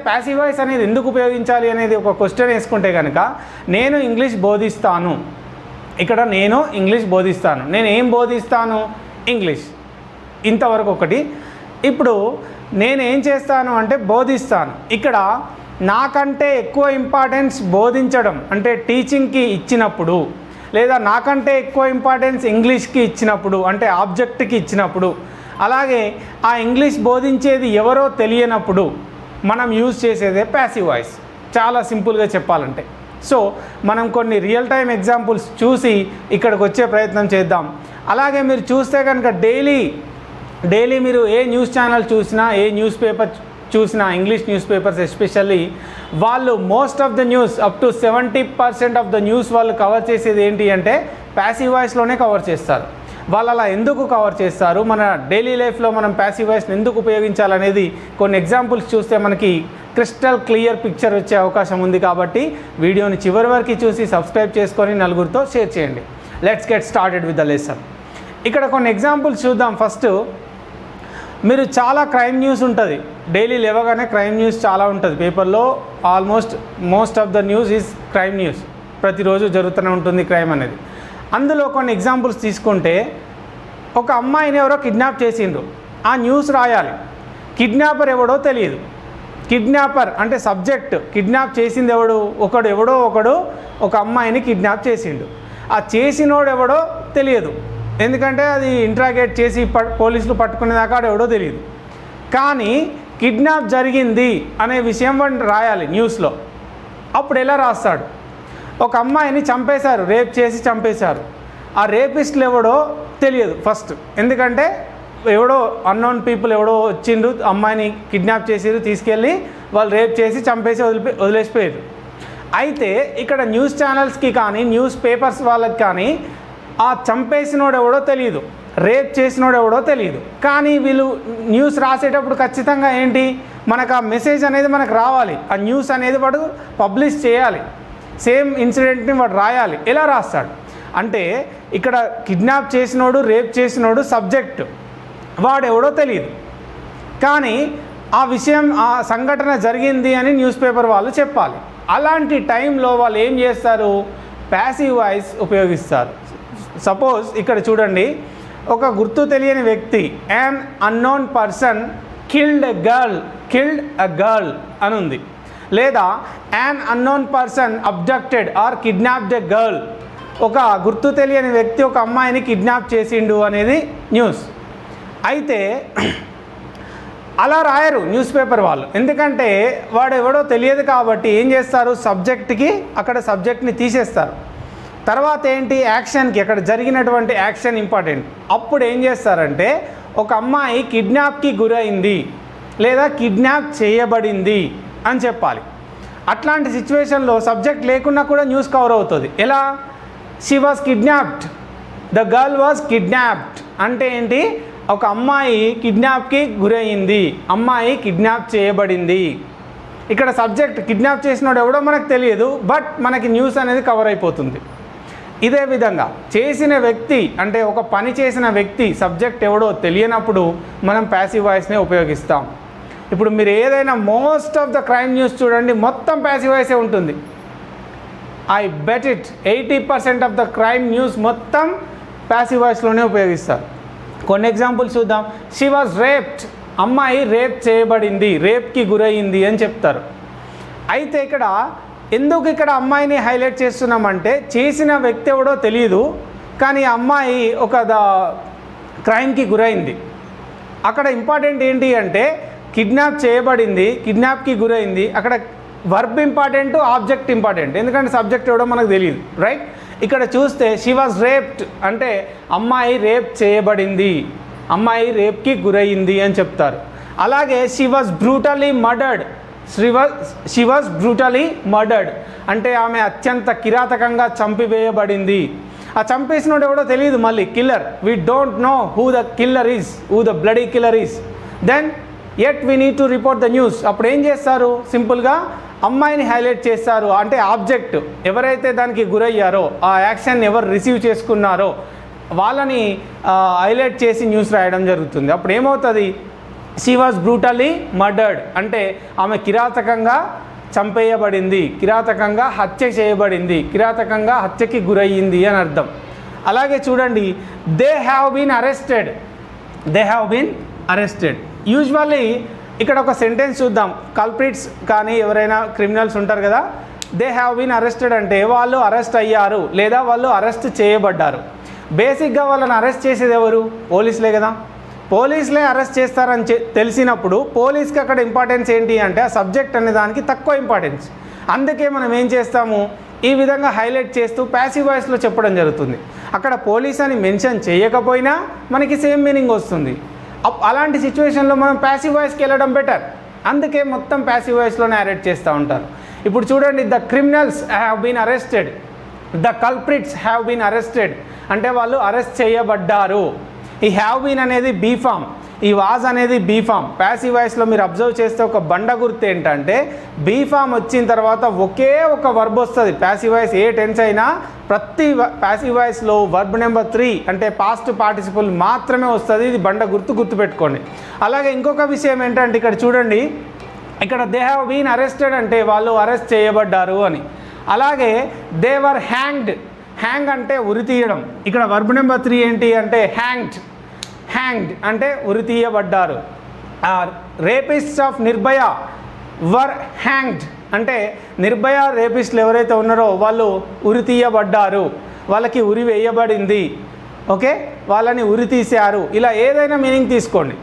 Passive voice అనేది ఎందుకు ఉపయోగించాలి అనేది ఒక క్వశ్చన్ వేసుకుంటే కనుక, నేను ఇంగ్లీష్ బోధిస్తాను, ఇక్కడ నేను ఇంగ్లీష్ బోధిస్తాను, నేను ఏం బోధిస్తాను? ఇంగ్లీష్. ఇంతవరకు ఒకటి. ఇప్పుడు నేను ఏం చేస్తాను అంటే బోధిస్తాను. ఇక్కడ నాకంటే ఎక్కువ ఇంపార్టెన్స్ బోధించడం అంటే టీచింగ్కి ఇచ్చినప్పుడు, లేదా నాకంటే ఎక్కువ ఇంపార్టెన్స్ ఇంగ్లీష్కి ఇచ్చినప్పుడు అంటే ఆబ్జెక్ట్కి ఇచ్చినప్పుడు, అలాగే ఆ ఇంగ్లీష్ బోధించేది ఎవరో తెలియనప్పుడు మనం యూజ్ చేసేదే ప్యాసివ్ వాయిస్. చాలా సింపుల్గా చెప్పాలంటే. సో మనం కొన్ని రియల్ టైం ఎగ్జాంపుల్స్ చూసి ఇక్కడికి వచ్చే ప్రయత్నం చేద్దాం. అలాగే మీరు చూస్తే కనుక డైలీ మీరు ఏ న్యూస్ ఛానల్ చూసినా, ఏ న్యూస్ పేపర్ చూసినా, ఇంగ్లీష్ న్యూస్ పేపర్స్ ఎస్పెషల్లీ, వాళ్ళు most of the news up to 70% of the news వాళ్ళు కవర్ చేసేది ఏంటి అంటే ప్యాసివ్ వాయిస్లోనే కవర్ చేస్తారు. వాళ్ళు అలా ఎందుకు కవర్ చేస్తారు, మన డైలీ లైఫ్లో మనం ప్యాసివ్ వాయిస్ని ఎందుకు ఉపయోగించాలనేది కొన్ని ఎగ్జాంపుల్స్ చూస్తే మనకి క్రిస్టల్ క్లియర్ పిక్చర్ వచ్చే అవకాశం ఉంది. కాబట్టి వీడియోని చివరి వరకు చూసి సబ్స్క్రైబ్ చేసుకొని నలుగురితో షేర్ చేయండి. Let's get started with the lesson. ఇక్కడ కొన్ని ఎగ్జాంపుల్స్ చూద్దాం. ఫస్ట్, మీరు చాలా క్రైమ్ న్యూస్ ఉంటుంది, డైలీ లేవగానే క్రైమ్ న్యూస్ చాలా ఉంటుంది పేపర్లో. Most of the news is crime news. ప్రతిరోజు జరుగుతూనే ఉంటుంది క్రైమ్ అనేది. అందులో కొన్ని ఎగ్జాంపుల్స్ తీసుకుంటే, ఒక అమ్మాయిని ఎవరో కిడ్నాప్ చేసిండ్రు, ఆ న్యూస్ రాయాలి. కిడ్నాపర్ ఎవడో తెలియదు. కిడ్నాపర్ అంటే సబ్జెక్ట్, కిడ్నాప్ చేసింది ఎవడో ఒకడు ఒక అమ్మాయిని కిడ్నాప్ చేసిండు. ఆ చేసినోడు ఎవడో తెలియదు, ఎందుకంటే అది ఇంట్రాగేట్ చేసి పోలీసులు పట్టుకునేదాకా ఎవడో తెలియదు. కానీ కిడ్నాప్ జరిగింది అనే విషయం వాడిని రాయాలి న్యూస్లో. అప్పుడు ఎలా రాస్తాడు? ఒక అమ్మాయిని చంపేశారు, రేప్ చేసి చంపేశారు. ఆ రేపిస్టులు ఎవడో తెలియదు ఫస్ట్, ఎందుకంటే ఎవడో అన్నోన్ పీపుల్ ఎవడో వచ్చిండ్రు, అమ్మాయిని కిడ్నాప్ చేసిరు, తీసుకెళ్ళి వాళ్ళు రేప్ చేసి చంపేసి వదిలేసిపోయారు. అయితే ఇక్కడ న్యూస్ ఛానల్స్కి కానీ న్యూస్ పేపర్స్ వాళ్ళకి కానీ ఆ చంపేసినోడు ఎవడో తెలియదు, రేప్ చేసినోడు ఎవడో తెలియదు. కానీ వీళ్ళు న్యూస్ రాసేటప్పుడు ఖచ్చితంగా ఏంటి, మనకు ఆ మెసేజ్ అనేది మనకు రావాలి, ఆ న్యూస్ అనేది వాడు పబ్లిష్ చేయాలి, సేమ్ ఇన్సిడెంట్ని వాడు రాయాలి. ఎలా రాస్తాడు అంటే, ఇక్కడ కిడ్నాప్ చేసినోడు, రేప్ చేసినోడు సబ్జెక్టు, వాడెవడో తెలియదు. కానీ ఆ విషయం, ఆ సంఘటన జరిగింది అని న్యూస్ పేపర్ వాళ్ళు చెప్పాలి. అలాంటి టైంలో వాళ్ళు ఏం చేస్తారు? ప్యాసివ్ వాయిస్ ఉపయోగిస్తారు. సపోజ్ ఇక్కడ చూడండి, ఒక గుర్తు తెలియని వ్యక్తి, an unknown person killed a girl అని ఉంది. లేదా an unknown person abducted or kidnapped a girl, ఒక గుర్తు తెలియని వ్యక్తి ఒక అమ్మాయిని కిడ్నాప్ చేసిండు అనేది న్యూస్. అయితే అలా రాయరు న్యూస్ పేపర్ వాళ్ళు, ఎందుకంటే వాడు ఎవడో తెలియదు కాబట్టి ఏం చేస్తారు, సబ్జెక్ట్కి అక్కడ సబ్జెక్ట్ని తీసేస్తారు. తర్వాత ఏంటి, యాక్షన్కి, అక్కడ జరిగినటువంటి యాక్షన్ ఇంపార్టెంట్. అప్పుడు ఏం చేస్తారంటే, ఒక అమ్మాయి కిడ్నాప్కి గురైంది లేదా కిడ్నాప్ చేయబడింది అని చెప్పాలి. అట్లాంటి సిచ్యువేషన్లో సబ్జెక్ట్ లేకున్నా కూడా న్యూస్ కవర్ అవుతుంది. ఎలా? She was kidnapped, the girl was kidnapped అంటే ఏంటి, ఒక అమ్మాయి కిడ్నాప్కి గురైంది, అమ్మాయి కిడ్నాప్ చేయబడింది. ఇక్కడ సబ్జెక్ట్ కిడ్నాప్ చేసినోడు ఎవడో మనకు తెలియదు, బట్ మనకి న్యూస్ అనేది కవర్ అయిపోతుంది. ఇదే విధంగా చేసిన వ్యక్తి అంటే ఒక పని చేసిన వ్యక్తి సబ్జెక్ట్ ఎవడో తెలియనప్పుడు మనం ప్యాసివ్ వాయిస్నే ఉపయోగిస్తాం. ఇప్పుడు మీరు ఏదైనా most of the crime news చూడండి, మొత్తం ప్యాసివ్ వాయిసే ఉంటుంది. I bet it 80% of the crime news మొత్తం ప్యాసివ్ వాయిస్లోనే ఉపయోగిస్తారు. కొన్ని ఎగ్జాంపుల్స్ చూద్దాం. షీ వాజ్ రేప్డ్, అమ్మాయి రేప్ చేయబడింది, రేప్కి గురయ్యింది అని చెప్తారు. అయితే ఇక్కడ ఎందుకు ఇక్కడ అమ్మాయిని హైలైట్ చేస్తున్నామంటే, చేసిన వ్యక్తి ఎవడో తెలియదు, కానీ అమ్మాయి ఒక క్రైమ్కి గురైంది. అక్కడ ఇంపార్టెంట్ ఏంటి అంటే, కిడ్నాప్ చేయబడింది, కిడ్నాప్కి గురైంది. అక్కడ వర్బ్ ఇంపార్టెంట్, ఆబ్జెక్ట్ ఇంపార్టెంట్, ఎందుకంటే సబ్జెక్ట్ ఎవడో మనకు తెలియదు, రైట్? ఇక్కడ చూస్తే షీ వాజ్ రేప్డ్ అంటే అమ్మాయి రేప్ చేయబడింది, అమ్మాయి రేప్కి గురయ్యింది అని చెప్తారు. అలాగే she was brutally murdered, she was brutally murdered అంటే ఆమె అత్యంత కిరాతకంగా చంపివేయబడింది. ఆ చంపేసినోడు ఎవడో తెలియదు, మళ్ళీ killer, we don't know who the killer is, who the bloody killer is, then yet we need to report the news. అప్పుడు ఏం చేస్తారు, సింపుల్గా అమ్మాయిని హైలైట్ చేస్తారు. అంటే ఆబ్జెక్ట్ ఎవరైతే దానికి గురయ్యారో, ఆ యాక్షన్ ఎవరు రిసీవ్ చేసుకున్నారో వాళ్ళని హైలైట్ చేసి న్యూస్ రాయడం జరుగుతుంది. అప్పుడు ఏమవుతుంది, షీ వాజ్ బ్రూటల్లీ మర్డర్డ్ అంటే ఆమె కిరాతకంగా చంపేయబడింది, కిరాతకంగా హత్య చేయబడింది, కిరాతకంగా హత్యకి గురయ్యింది అని అర్థం. అలాగే చూడండి, they have been arrested, they have been arrested. Usually ఇక్కడ ఒక సెంటెన్స్ చూద్దాం. కల్ప్రిట్స్ కానీ ఎవరైనా క్రిమినల్స్ ఉంటారు కదా, దే హ్యావ్ బీన్ అరెస్టెడ్ అంటే వాళ్ళు అరెస్ట్ అయ్యారు లేదా వాళ్ళు అరెస్ట్ చేయబడ్డారు. బేసిక్గా వాళ్ళని అరెస్ట్ చేసేది ఎవరు? పోలీసులే కదా. పోలీసులే అరెస్ట్ చేస్తారని తెలిసినప్పుడు పోలీస్కి అక్కడ ఇంపార్టెన్స్ ఏంటి అంటే ఆ సబ్జెక్ట్ అనే దానికి తక్కువ ఇంపార్టెన్స్. అందుకే మనం ఏం చేస్తాము, ఈ విధంగా హైలైట్ చేస్తూ ప్యాసివ్ వాయిస్లో చెప్పడం జరుగుతుంది. అక్కడ పోలీస్ అని మెన్షన్ చేయకపోయినా మనకి సేమ్ మీనింగ్ వస్తుంది. అలాంటి సిచ్యువేషన్లో మనం ప్యాసివ్ వాయిస్కి వెళ్ళడం బెటర్. అందుకే మొత్తం ప్యాసివ్ వాయిస్లోనే యాడ్ చేస్తూ ఉంటారు. ఇప్పుడు చూడండి, the criminals have been arrested, the culprits have been arrested అంటే వాళ్ళు అరెస్ట్ చేయబడ్డారు. ఈ హ్యావ్ బీన్ అనేది బీ ఫామ్, ఈ వాజ్ అనేది బీ ఫామ్. ప్యాసివ్ వాయిస్లో మీరు అబ్జర్వ్ చేస్తే ఒక బండ గుర్తు ఏంటంటే బీ ఫామ్ వచ్చిన తర్వాత ఒకే ఒక వర్బ్ వస్తుంది. ప్యాసివ్ వాయిస్ ఏ టెన్స్ అయినా ప్రతి ప్యాసివ్ వాయిస్లో వర్బ్ నెంబర్ 3 అంటే పాస్ట్ పార్టిసిపుల్ మాత్రమే వస్తుంది. ఇది బండ గుర్తుపెట్టుకోండి. అలాగే ఇంకొక విషయం ఏంటంటే ఇక్కడ చూడండి, ఇక్కడ దే హ్యావ్ బీన్ అరెస్టెడ్ అంటే వాళ్ళు అరెస్ట్ చేయబడ్డారు అని. అలాగే దే వర్ హ్యాంగ్డ్, హ్యాంగ్ అంటే ఉరి తీయడం. ఇక్కడ వర్బ్ నెంబర్ 3 ఏంటి అంటే హ్యాంగ్డ్, హ్యాంగ్డ్ అంటే ఉరి తీయబడ్డారు. రేపిస్ట్స్ ఆఫ్ నిర్భయ వర్ హ్యాంగ్డ్ అంటే నిర్భయ రేపిస్టులు ఎవరైతే ఉన్నారో వాళ్ళు ఉరి తీయబడ్డారు, వాళ్ళకి ఉరి వేయబడింది. ఓకే, వాళ్ళని ఉరి తీశారు. ఇలా ఏదైనా మీనింగ్ తీసుకోండి.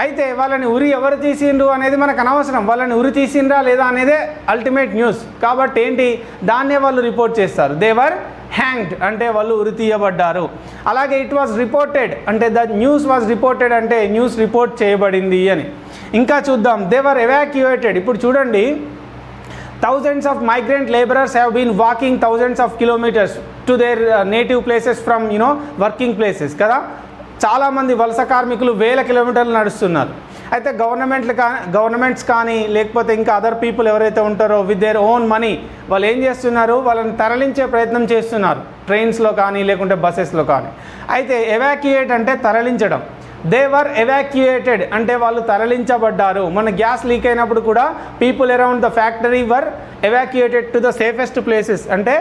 అయితే వాళ్ళని ఉరి ఎవరు తీసిండ్రు అనేది మనకు అనవసరం. వాళ్ళని ఉరి తీసిండ్రా లేదా అనేదే అల్టిమేట్ న్యూస్. కాబట్టి ఏంటి, దాన్నే వాళ్ళు రిపోర్ట్ చేస్తారు. దే వర్ హ్యాంగ్డ్ అంటే వాళ్ళు ఉరి తీయబడ్డారు. అలాగే ఇట్ వాజ్ రిపోర్టెడ్ అంటే ద న్యూస్ వాజ్ రిపోర్టెడ్ అంటే న్యూస్ రిపోర్ట్ చేయబడింది అని. ఇంకా చూద్దాం, దే వర్ ఎవాక్యుయేటెడ్. ఇప్పుడు చూడండి, thousands of migrant laborers have been walking thousands of kilometers to their native places from working places కదా. చాలామంది వలస కార్మికులు వేల కిలోమీటర్లు నడుస్తున్నారు. అయితే గవర్నమెంట్స్ కానీ లేకపోతే ఇంకా అదర్ పీపుల్ ఎవరైతే ఉంటారో విత్ దేర్ ఓన్ మనీ వాళ్ళు ఏం చేస్తున్నారు, వాళ్ళని తరలించే ప్రయత్నం చేస్తున్నారు, ట్రైన్స్లో కానీ లేకుంటే బస్సెస్లో కానీ. అయితే ఎవాక్యుయేట్ అంటే తరలించడం. దే వర్ ఎవాక్యుయేటెడ్ అంటే వాళ్ళు తరలించబడ్డారు. మన గ్యాస్ లీక్ అయినప్పుడు కూడా people around the factory were evacuated to the safest places అంటే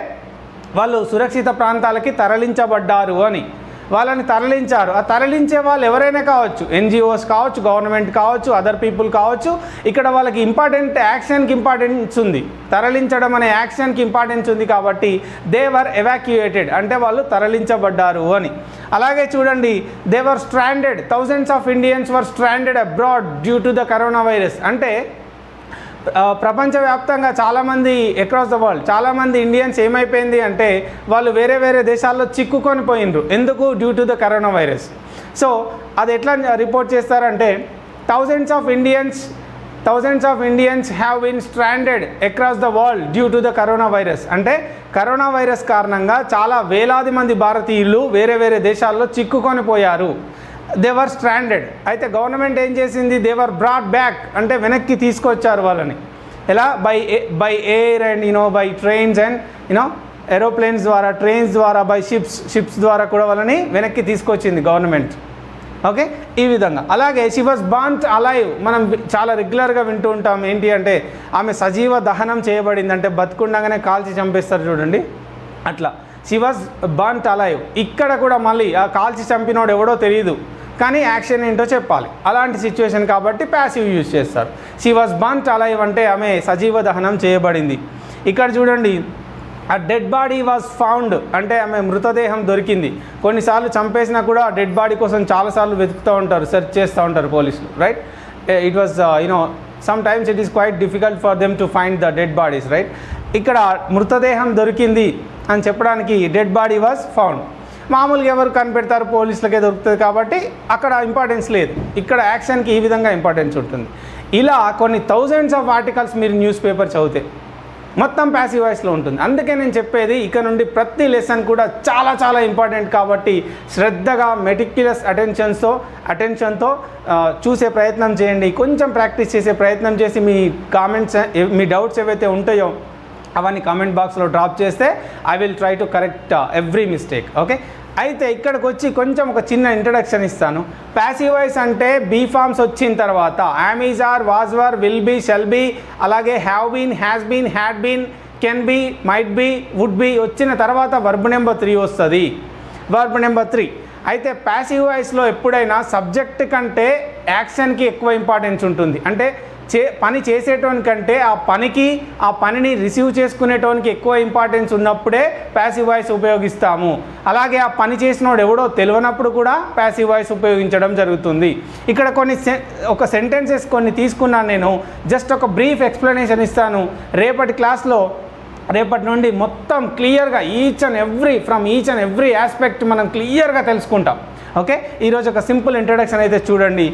వాళ్ళు సురక్షిత ప్రాంతాలకి తరలించబడ్డారు అని. వాళ్ళని తరలించారు. ఆ తరలించే వాళ్ళు ఎవరైనా కావచ్చు, ఎన్జిఓస్ కావచ్చు, గవర్నమెంట్ కావచ్చు, అదర్ పీపుల్ కావచ్చు. ఇక్కడ వాళ్ళకి యాక్షన్కి ఇంపార్టెన్స్ ఉంది. తరలించడం అనే యాక్షన్కి ఇంపార్టెన్స్ ఉంది కాబట్టి దే వర్ ఎవాక్యుయేటెడ్ అంటే వాళ్ళు తరలించబడ్డారు అని. అలాగే చూడండి, they were stranded, thousands of Indians were stranded abroad due to the corona virus అంటే ప్రపంచవ్యాప్తంగా చాలామంది అక్రాస్ ద వరల్డ్ చాలామంది ఇండియన్స్ ఏమైపోయింది అంటే వాళ్ళు వేరే వేరే దేశాల్లో చిక్కుకొని పోయినరు. ఎందుకు? Due to the corona virus. So అది ఎట్లా రిపోర్ట్ చేస్తారంటే thousands of Indians have been stranded across the world due to the corona virus అంటే కరోనా వైరస్ కారణంగా చాలా వేలాది మంది భారతీయులు వేరే వేరే దేశాల్లో చిక్కుకొని పోయారు. They were stranded. అయితే గవర్నమెంట్ ఏం చేసింది, దే వర్ బ్రాట్ బ్యాక్ అంటే వెనక్కి తీసుకొచ్చారు వాళ్ళని. ఎలా? By air and by trains and aeroplanes ద్వారా, ట్రైన్స్ ద్వారా, బై షిప్స్ ద్వారా కూడా వాళ్ళని వెనక్కి తీసుకొచ్చింది గవర్నమెంట్. ఓకే, ఈ విధంగా. అలాగే షీ వాజ్ బర్న్డ్ అలైవ్ మనం చాలా రెగ్యులర్గా వింటూ ఉంటాం. ఏంటి అంటే ఆమె సజీవ దహనం చేయబడింది అంటే బతుకుండగానే కాల్చి చంపేస్తారు చూడండి, అట్లా. She was burned alive. ఇక్కడ కూడా మళ్ళీ ఆ కాల్చి చంపినోడు ఎవడో తెలియదు కానీ యాక్షన్ ఏంటో చెప్పాలి. అలాంటి సిచ్యువేషన్ కాబట్టి ప్యాసివ్ యూజ్ చేస్తారు. షీ వాజ్ బర్న్డ్ అలైవ్ అంటే ఆమె సజీవ దహనం చేయబడింది. ఇక్కడ చూడండి, ఆ డెడ్ బాడీ వాజ్ ఫౌండ్ అంటే ఆమె మృతదేహం దొరికింది. కొన్నిసార్లు చంపేసినా కూడా ఆ డెడ్ బాడీ కోసం చాలాసార్లు వెతుకుతూ ఉంటారు, సెర్చ్ చేస్తూ ఉంటారు పోలీసులు, right? It was some times it is quite difficult for them to find the dead bodies, right? ఇక్కడ మృతదేహం దొరికింది అని చెప్పడానికి డెడ్ బాడీ వాజ్ ఫౌండ్. మామూలుగా ఎవరు కనిపెడతారు, పోలీసులకే దొరుకుతుంది కాబట్టి అక్కడ ఇంపార్టెన్స్ లేదు. ఇక్కడ యాక్షన్కి ఈ విధంగా ఇంపార్టెన్స్ ఉంటుంది. ఇలా కొన్ని థౌజండ్స్ ఆఫ్ ఆర్టికల్స్ మీరు న్యూస్ పేపర్ చదివితే మొత్తం ప్యాసివ్ వాయిస్లో ఉంటుంది. అందుకే నేను చెప్పేది ఇక నుండి ప్రతి లెసన్ కూడా చాలా చాలా ఇంపార్టెంట్ కాబట్టి శ్రద్ధగా మెటిక్యులస్ అటెన్షన్తో చూసే ప్రయత్నం చేయండి. కొంచెం ప్రాక్టీస్ చేసే ప్రయత్నం చేసి మీ కామెంట్స్, మీ డౌట్స్ ఏవైతే ఉంటాయో అవన్నీ కామెంట్ బాక్స్లో డ్రాప్ చేస్తే I will try to correct every mistake. Okay, అయితే ఇక్కడికి వచ్చి కొంచెం ఒక చిన్న ఇంట్రడక్షన్ ఇస్తాను. ప్యాసివ్ వాయిస్ అంటే బీ ఫార్మ్స్ వచ్చిన తర్వాత am, is, are, was, were, will be, shall be, అలాగే have been, has been, had been, can be, might be, would be వచ్చిన తర్వాత వర్బ్ నెంబర్ 3 వస్తుంది. Verb number 3. అయితే ప్యాసివ్ వాయిస్లో ఎప్పుడైనా సబ్జెక్ట్ కంటే యాక్షన్కి ఎక్కువ ఇంపార్టెన్స్ ఉంటుంది. అంటే పని చేసేటోనికంటే ఆ పనిని రిసీవ్ చేసుకునేటోనికి ఎక్కువ ఇంపార్టెన్స్ ఉన్నప్పుడే ప్యాసివ్ వాయిస్ ఉపయోగిస్తాము. అలాగే ఆ పని చేసినోడు ఎవడో తెలియనప్పుడు కూడా ప్యాసివ్ వాయిస్ ఉపయోగించడం జరుగుతుంది. ఇక్కడ ఒక సెంటెన్సెస్ కొన్ని తీసుకున్నాను నేను. జస్ట్ ఒక బ్రీఫ్ ఎక్స్ప్లెనేషన్ ఇస్తాను. రేపటి నుండి మొత్తం క్లియర్గా ఈచ్ అండ్ ఎవ్రీ ఆస్పెక్ట్ మనం క్లియర్గా తెలుసుకుంటాం. ఓకే, ఈరోజు ఒక సింపుల్ ఇంట్రడక్షన్ అయితే చూడండి.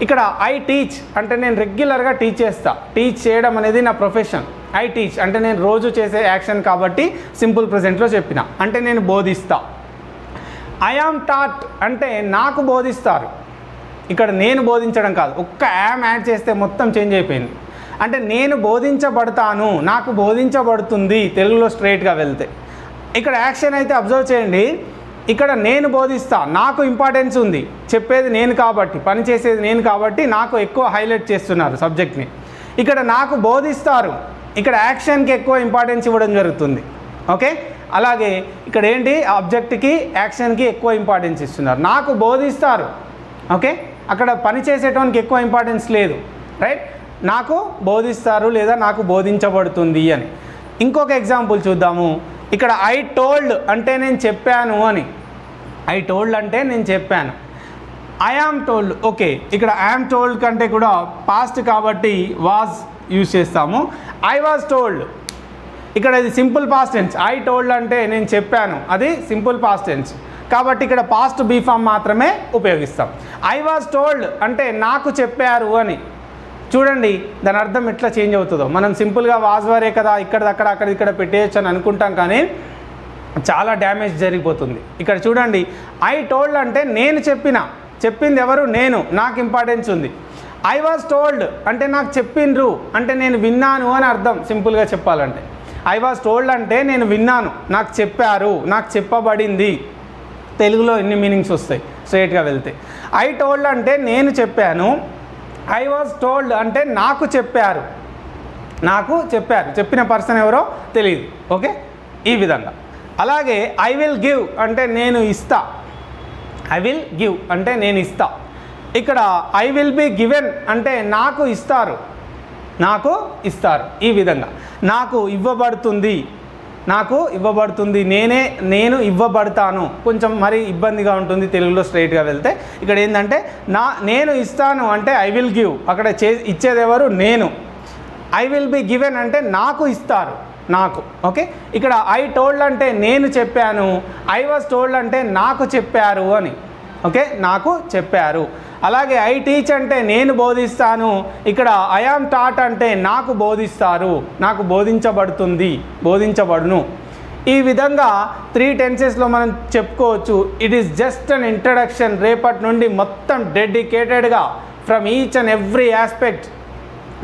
ఇక్కడ ఐ టీచ్ అంటే నేను రెగ్యులర్గా టీచ్ చేస్తా. టీచ్ చేయడం అనేది నా ప్రొఫెషన్. ఐ టీచ్ అంటే నేను రోజు చేసే యాక్షన్ కాబట్టి సింపుల్ ప్రెజెంట్లో చెప్పిన, అంటే నేను బోధిస్తా. ఐ యామ్ టాట్ అంటే నాకు బోధిస్తారు. ఇక్కడ నేను బోధించడం కాదు, ఒక్క యామ్ యాడ్ చేస్తే మొత్తం చేంజ్ అయిపోయింది. అంటే నేను బోధించబడతాను, నాకు బోధించబడుతుంది తెలుగులో స్ట్రైట్గా వెళ్తే. ఇక్కడ యాక్షన్ అయితే అబ్జర్వ్ చేయండి. ఇక్కడ నేను బోధిస్తా, నాకు ఇంపార్టెన్స్ ఉంది, చెప్పేది నేను కాబట్టి, పని చేసేది నేను కాబట్టి నాకు ఎక్కువ హైలైట్ చేస్తున్నారు సబ్జెక్ట్ని. ఇక్కడ నాకు బోధిస్తారు, ఇక్కడ యాక్షన్కి ఎక్కువ ఇంపార్టెన్స్ ఇవ్వడం జరుగుతుంది. ఓకే, అలాగే ఇక్కడ ఏంటి, ఆబ్జెక్ట్కి యాక్షన్కి ఎక్కువ ఇంపార్టెన్స్ ఇస్తున్నారు. నాకు బోధిస్తారు, ఓకే, అక్కడ పని చేసేటోనికి ఎక్కువ ఇంపార్టెన్స్ లేదు, రైట్. నాకు బోధిస్తారు లేదా నాకు బోధించబడుతుంది అని. ఇంకొక ఎగ్జాంపుల్ చూద్దాము. ఇక్కడ ఐ టోల్డ్ అంటే నేను చెప్పాను అని. ఐ టోల్డ్ అంటే నేను చెప్పాను. ఐ యామ్ టోల్డ్, ఓకే, ఇక్కడ ఐఎమ్ టోల్డ్ కంటే కూడా పాస్ట్ కాబట్టి వాజ్ యూజ్ చేస్తాము. ఐ వాజ్ టోల్డ్, ఇక్కడ ఇది simple past tense. I told అంటే నేను చెప్పాను, అది సింపుల్ పాస్ట్ టెన్స్ కాబట్టి ఇక్కడ పాస్ట్ బీ ఫామ్ మాత్రమే ఉపయోగిస్తాం. ఐ వాజ్ టోల్డ్ అంటే నాకు చెప్పారు అని. చూడండి దాని అర్థం ఎట్లా చేంజ్ అవుతుందో. మనం సింపుల్గా వాజ్ వరే కదా, ఇక్కడ పెట్టేయచ్చు అని అనుకుంటాం, కానీ చాలా డ్యామేజ్ జరిగిపోతుంది. ఇక్కడ చూడండి, ఐ టోల్డ్ అంటే నేను చెప్పింది ఎవరు, నేను, నాకు ఇంపార్టెన్స్ ఉంది. ఐ వాజ్ టోల్డ్ అంటే నాకు చెప్పిండ్రు, అంటే నేను విన్నాను అని అర్థం. సింపుల్గా చెప్పాలంటే ఐ వాజ్ టోల్డ్ అంటే నేను విన్నాను, నాకు చెప్పారు, నాకు చెప్పబడింది. తెలుగులో ఎన్ని మీనింగ్స్ వస్తాయి స్ట్రైట్గా వెళ్తే. ఐ టోల్డ్ అంటే నేను చెప్పాను. ఐ వాజ్ టోల్డ్ అంటే నాకు చెప్పారు, చెప్పిన పర్సన్ ఎవరో తెలియదు. ఓకే, ఈ విధంగా. అలాగే ఐ విల్ గివ్ అంటే నేను ఇస్తా. ఐ విల్ గివ్ అంటే నేను ఇస్తా. ఇక్కడ ఐ విల్ బి గివెన్ అంటే నాకు ఇస్తారు. ఈ విధంగా నాకు ఇవ్వబడుతుంది, నేను ఇవ్వబడతాను. కొంచెం మరి ఇబ్బందిగా ఉంటుంది తెలుగులో స్ట్రైట్గా వెళ్తే. ఇక్కడ ఏంటంటే నేను ఇస్తాను అంటే ఐ విల్ గివ్, అక్కడ ఇచ్చేది ఎవరు, నేను. ఐ విల్ బి గివెన్ అంటే నాకు ఇస్తారు, ఓకే. ఇక్కడ ఐ టోల్డ్ అంటే నేను చెప్పాను. ఐ వాజ్ టోల్డ్ అంటే నాకు చెప్పారు అని. ఓకే, నాకు చెప్పారు. అలాగే ఐ టీచ్ అంటే నేను బోధిస్తాను. ఇక్కడ ఐ యామ్ టాట్ అంటే నాకు బోధిస్తారు, నాకు బోధించబడును. ఈ విధంగా 3 టెన్సెస్లో మనం చెప్పుకోవచ్చు. It is just an introduction. రేపటి నుండి మొత్తం డెడికేటెడ్గా from each and every aspect.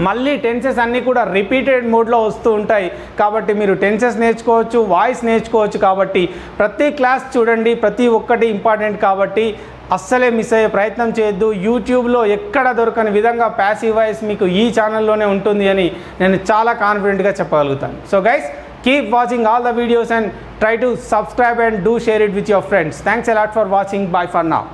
మళ్ళీ టెన్సెస్ అన్నీ కూడా రిపీటెడ్ మోడ్లో వస్తూ ఉంటాయి కాబట్టి మీరు టెన్సెస్ నేర్చుకోవచ్చు, వాయిస్ నేర్చుకోవచ్చు. కాబట్టి ప్రతి క్లాస్ చూడండి, ప్రతి ఒక్కటి ఇంపార్టెంట్ కాబట్టి అస్సలే మిస్ అయ్యే ప్రయత్నం చేయొద్దు. యూట్యూబ్లో ఎక్కడ దొరకని విధంగా ప్యాసివ్ వాయిస్ మీకు ఈ ఛానల్లోనే ఉంటుంది అని నేను చాలా కాన్ఫిడెంట్గా చెప్పగలుగుతాను. So guys, keep watching all the videos and try to subscribe and do share it with your friends. Thanks a lot for watching. Bye for now.